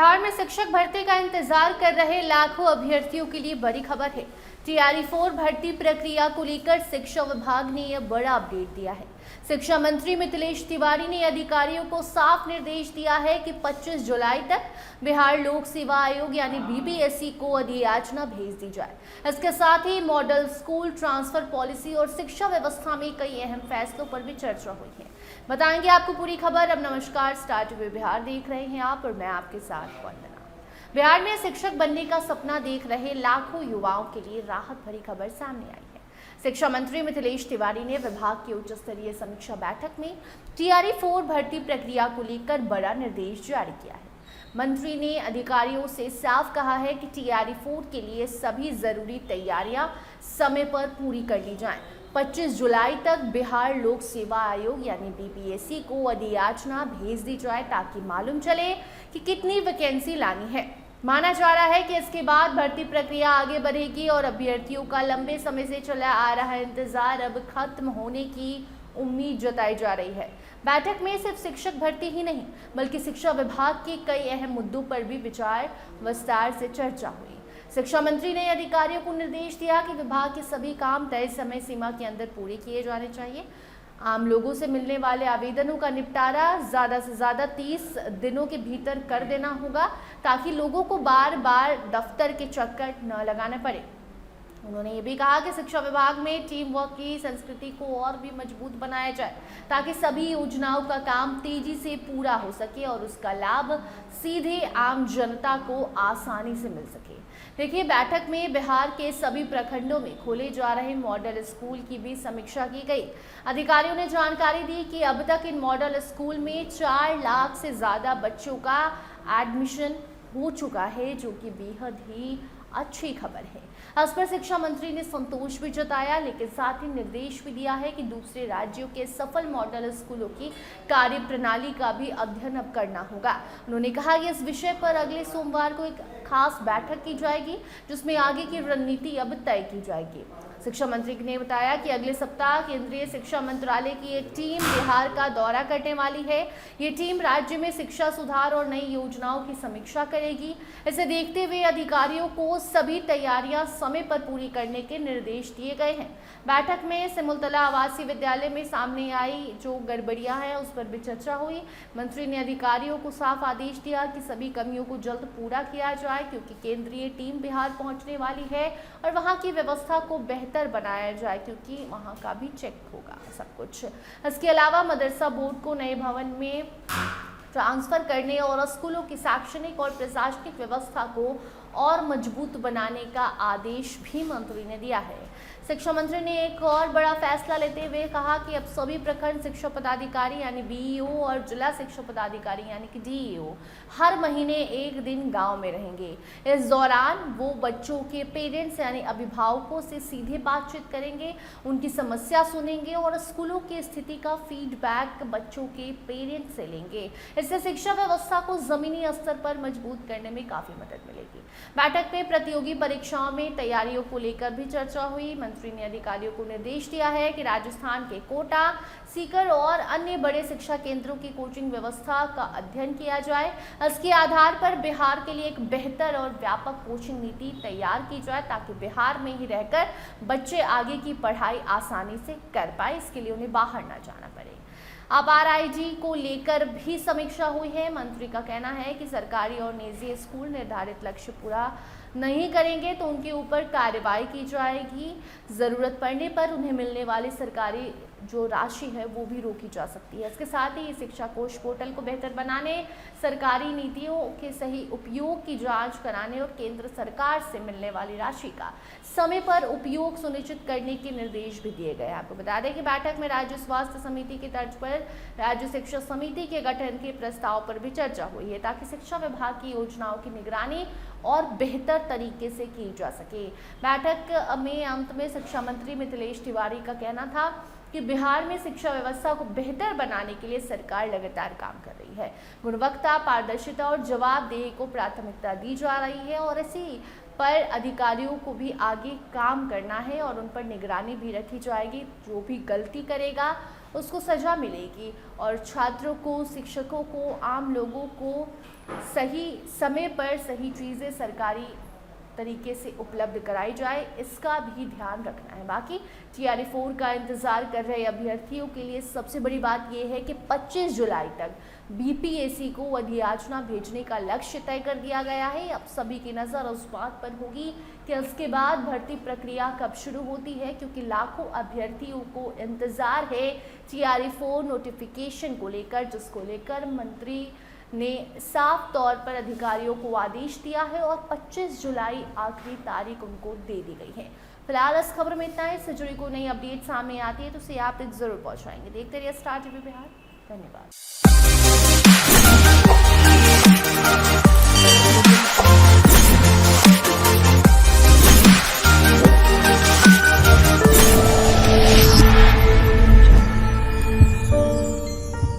बिहार में शिक्षक भर्ती का इंतजार कर रहे लाखों अभ्यर्थियों के लिए बड़ी खबर है। टीआरई 4 भर्ती प्रक्रिया को लेकर शिक्षा विभाग ने यह बड़ा अपडेट दिया है। शिक्षा मंत्री मिथिलेश तिवारी ने अधिकारियों को साफ निर्देश दिया है कि 25 जुलाई तक बिहार लोक सेवा आयोग यानी बीपीएससी को अधियाचना भेज दी जाए। इसके साथ ही मॉडल स्कूल ट्रांसफर पॉलिसी और शिक्षा व्यवस्था में कई अहम फैसलों पर भी चर्चा हुई है। बताएंगे आपको पूरी खबर। अब नमस्कार, स्टार टीवी बिहार देख रहे हैं आप और मैं आपके साथ वंदना। बिहार में शिक्षक बनने का सपना देख रहे लाखों युवाओं के लिए राहत भरी खबर सामने आई है। शिक्षा मंत्री मिथिलेश तिवारी ने विभाग की उच्च स्तरीय समीक्षा बैठक में टीआरई 4 भर्ती प्रक्रिया को लेकर बड़ा निर्देश जारी किया है। मंत्री ने अधिकारियों से साफ कहा है कि टीआरई 4 के लिए सभी जरूरी तैयारियां समय पर पूरी कर ली जाएं। 25 जुलाई तक बिहार लोक सेवा आयोग यानी बीपीएससी को अधियाचना भेज दी जाए ताकि मालूम चले कि कितनी वैकेंसी लानी है। माना जा रहा है कि इसके बाद भर्ती प्रक्रिया आगे बढ़ेगी और अभ्यर्थियों का लंबे समय से चला आ रहा इंतजार अब खत्म होने की उम्मीद जताई जा रही है। बैठक में सिर्फ शिक्षक भर्ती ही नहीं बल्कि शिक्षा विभाग के कई अहम मुद्दों पर भी विचार विस्तार से चर्चा हुई। शिक्षा मंत्री ने अधिकारियों को निर्देश दिया कि विभाग के सभी काम तय समय सीमा के अंदर पूरे किए जाने चाहिए। आम लोगों से मिलने वाले आवेदनों का निपटारा ज़्यादा से ज़्यादा 30 दिनों के भीतर कर देना होगा ताकि लोगों को बार बार दफ्तर के चक्कर न लगाना पड़े। उन्होंने ये भी कहा कि शिक्षा विभाग में टीम वर्क की संस्कृति को और भी मजबूत बनाया जाए ताकि सभी योजनाओं का काम तेजी से पूरा हो सके और उसका लाभ सीधे आम जनता को आसानी से मिल सके। देखिए, बैठक में बिहार के सभी प्रखंडों में खोले जा रहे मॉडल स्कूल की भी समीक्षा की गई। अधिकारियों ने जानकारी दी कि अब तक इन मॉडल स्कूल में 4 लाख से ज़्यादा बच्चों का एडमिशन हो चुका है, जो कि बेहद ही अच्छी खबर है। इस पर शिक्षा मंत्री ने संतोष भी जताया, लेकिन साथ ही निर्देश भी दिया है कि दूसरे राज्यों के सफल मॉडल स्कूलों की कार्य प्रणाली का भी अध्ययन अब करना होगा। उन्होंने कहा कि इस विषय पर अगले सोमवार को एक खास बैठक की जाएगी जिसमें आगे की रणनीति अब तय की जाएगी। शिक्षा मंत्री ने बताया कि अगले सप्ताह केंद्रीय शिक्षा मंत्रालय की एक टीम बिहार का दौरा करने वाली है। ये टीम राज्य में शिक्षा सुधार और नई योजनाओं की समीक्षा करेगी। इसे देखते हुए अधिकारियों को सभी तैयारियां समय पर पूरी करने के निर्देश दिए गए हैं। बैठक में सिमुलतला आवासीय विद्यालय में सामने आई जो गड़बड़ियां हैं उस पर भी चर्चा हुई। मंत्री ने अधिकारियों को साफ आदेश दिया कि सभी कमियों को जल्द पूरा किया जाए क्योंकि केंद्रीय टीम बिहार पहुंचने वाली है और वहां की व्यवस्था को बेहतर बनाया जाए क्योंकि वहां का भी चेक होगा सब कुछ। इसके अलावा मदरसा बोर्ड को नए भवन में ट्रांसफर करने और स्कूलों की शैक्षणिक और प्रशासनिक व्यवस्था को और मजबूत बनाने का आदेश भी मंत्री ने दिया है। शिक्षा मंत्री ने एक और बड़ा फैसला लेते हुए कहा कि अब सभी प्रखंड शिक्षा पदाधिकारी यानी बीईओ और जिला शिक्षा पदाधिकारी यानी कि डीईओ हर महीने एक दिन गांव में रहेंगे। इस दौरान वो बच्चों के पेरेंट्स यानी अभिभावकों से सीधे बातचीत करेंगे, उनकी समस्या सुनेंगे और स्कूलों की स्थिति का फीडबैक बच्चों के पेरेंट्स से लेंगे। इससे शिक्षा व्यवस्था को जमीनी स्तर पर मजबूत करने में काफी मदद मिलेगी। बैठक में प्रतियोगी परीक्षाओं में तैयारियों को लेकर भी चर्चा हुई। मंत्री ने अधिकारियों को निर्देश दिया है कि राजस्थान के कोटा, सीकर और अन्य बड़े शिक्षा केंद्रों की कोचिंग व्यवस्था का अध्ययन किया जाए। इसके आधार पर बिहार के लिए एक बेहतर और व्यापक कोचिंग नीति तैयार की जाए ताकि बिहार में ही रहकर बच्चे आगे की पढ़ाई आसानी से कर पाए, इसके लिए उन्हें बाहर ना जाना पड़े। अब आरआईजी को लेकर भी समीक्षा हुई है। मंत्री का कहना है कि सरकारी और निजी स्कूल निर्धारित लक्ष्य पूरा नहीं करेंगे तो उनके ऊपर कार्रवाई की जाएगी। ज़रूरत पड़ने पर उन्हें मिलने वाली सरकारी जो राशि है वो भी रोकी जा सकती है। इसके साथ ही शिक्षा कोष पोर्टल को बेहतर बनाने, सरकारी नीतियों के सही उपयोग की जांच कराने और केंद्र सरकार से मिलने वाली राशि का समय पर उपयोग सुनिश्चित करने के निर्देश भी दिए गए। आपको बता दें कि बैठक में राज्य स्वास्थ्य समिति की तर्ज पर राज्य शिक्षा समिति के गठन के प्रस्ताव पर भी चर्चा हुई है ताकि शिक्षा विभाग की योजनाओं की निगरानी और बेहतर तरीके से की जा सके। बैठक में अंत में शिक्षा मंत्री मिथिलेश तिवारी का कहना था कि बिहार में शिक्षा व्यवस्था को बेहतर बनाने के लिए सरकार लगातार काम कर रही है। गुणवत्ता, पारदर्शिता और जवाबदेही को प्राथमिकता दी जा रही है और इसी पर अधिकारियों को भी आगे काम करना है और उन पर निगरानी भी रखी जाएगी। जो भी गलती करेगा उसको सज़ा मिलेगी और छात्रों को, शिक्षकों को, आम लोगों को सही समय पर सही चीज़ें सरकारी तरीके से उपलब्ध कराई जाए, इसका भी ध्यान रखना है। बाकी TRE 4 का इंतज़ार कर रहे अभ्यर्थियों के लिए सबसे बड़ी बात यह है कि 25 जुलाई तक BPSC को अधियाचना भेजने का लक्ष्य तय कर दिया गया है। अब सभी की नज़र उस बात पर होगी कि उसके बाद भर्ती प्रक्रिया कब शुरू होती है, क्योंकि लाखों अभ्यर्थियों को इंतज़ार है TRE 4 नोटिफिकेशन को लेकर, जिसको लेकर मंत्री ने साफ तौर पर अधिकारियों को आदेश दिया है और 25 जुलाई आखिरी तारीख उनको दे दी गई है। फिलहाल इस खबर में इतना है। इससे जुड़ी कोई नई अपडेट सामने आती है तो उसे आप तक जरूर पहुंचाएंगे। देखते रहिए स्टार TV बिहार। धन्यवाद।